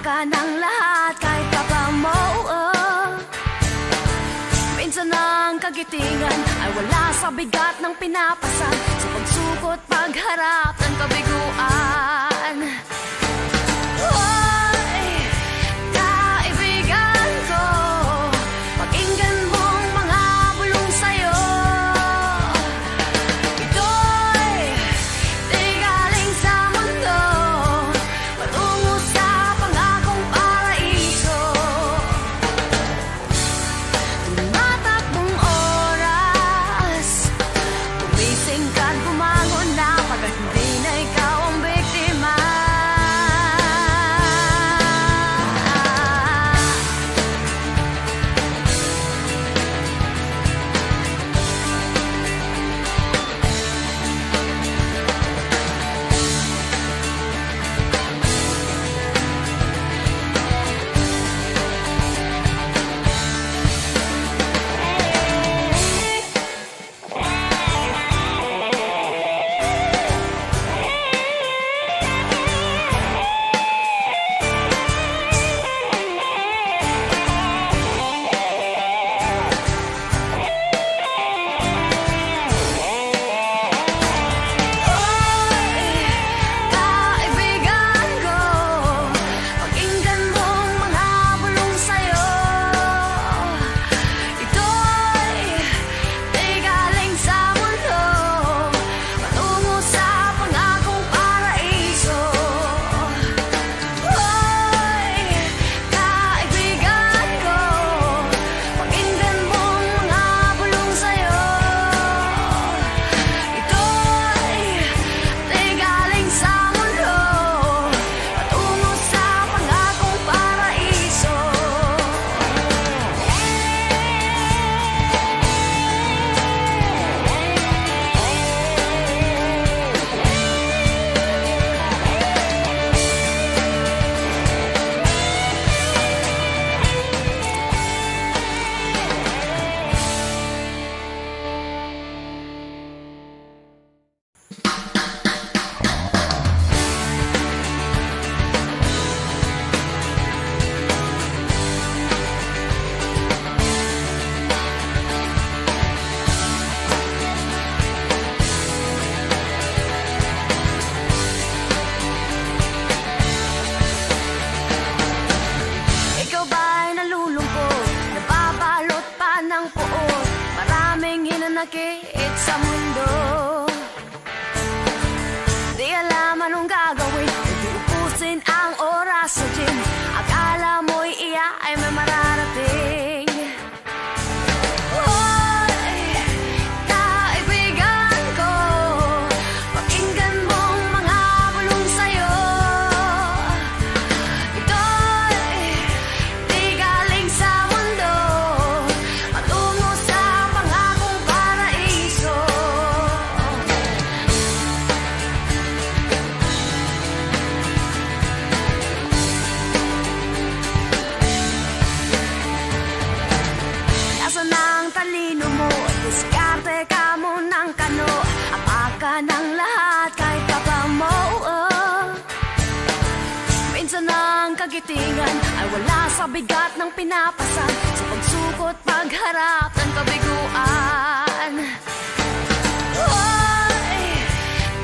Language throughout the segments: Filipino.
ka ng lahat kahit ka pa mo. Minsan ang kagitingan ay wala sa bigat ng pinapasan, sa pagsukot pagharap ng kabiguan. Hoy, kaibigan ko, pakinggan mong mga bulong sa'yo. Ito'y di galing sa mundo, patungo sa pangakong paraiso. Tumatakbong oras, gumising ka't bumangon na pagkat hindi na ikaw ang biktima. Kaibigan ko, pakinggan mong mga bulong sa'yo. Ito'y di galing sa mundo, patungo sa pangakong paraiso. Hoy, kaibigan ko, pakinggan mong mga bulong sa'yo. Ito'y di galing sa mundo, patungo sa pangakong paraiso. Ikaw ba'y nalulungkot, nababalot pa ng puot, maraming hinanakit sa mundo. Di alam anong gagawin, hindi upusin ang oras sa gym. Akala mo'y iya ay may mararating. Hoy, kaibigan ko, pakinggan mong mga bulong sa'yo. Ito'y di galing sa mundo, patungo sa pangakong paraiso. Nasaan ang talino mo? Diskarte ka mo ng kano, apaka ng lahat kahit ka pa mo. Minsan ang kagitingan ay wala sa bigat ng pinapasan, sa pagsukot pagharap ng kabiguan. Hoy,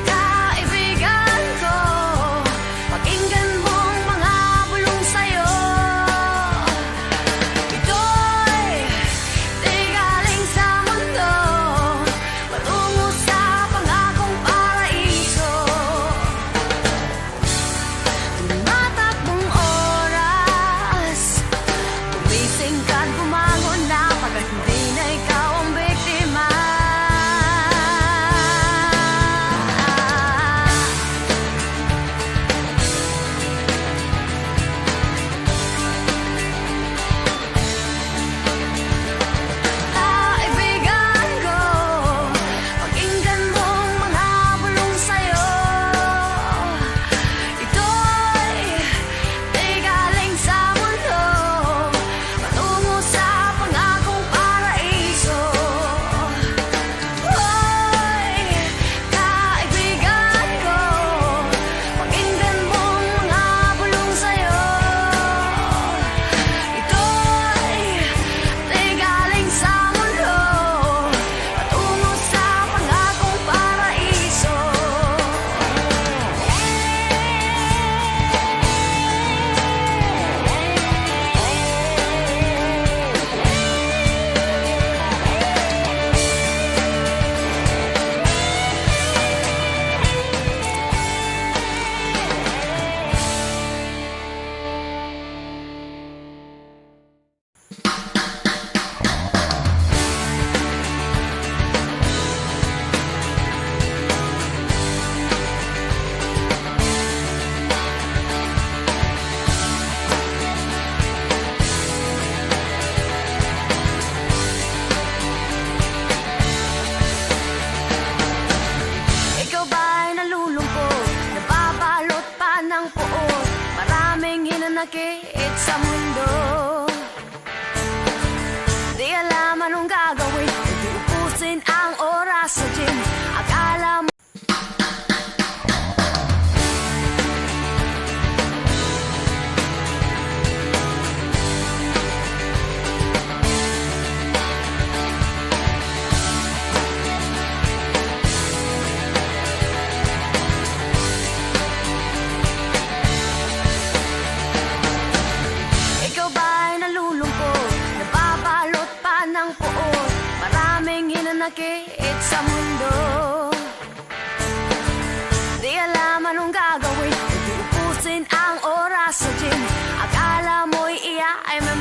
kaibigan ko, pakinggan mong mga bulong sa'yo. Ito'y di galing sa mundo, patungo sa pangakong paraiso. Tumatakbong oras, gumising ka't bumangon na pagkat hindi na ikaw ang biktima. hinanakit sa mundo. Di alam anong gagawin, hindi upusin ang oras sa gym. Akala mo ikaw ba'y nalulungkot, nababalot pa ng puot, maraming hinanakit sa mundo. Di alam anong gagawin, hindi upusin ang oras sa gym. Akala mo'y iya ay may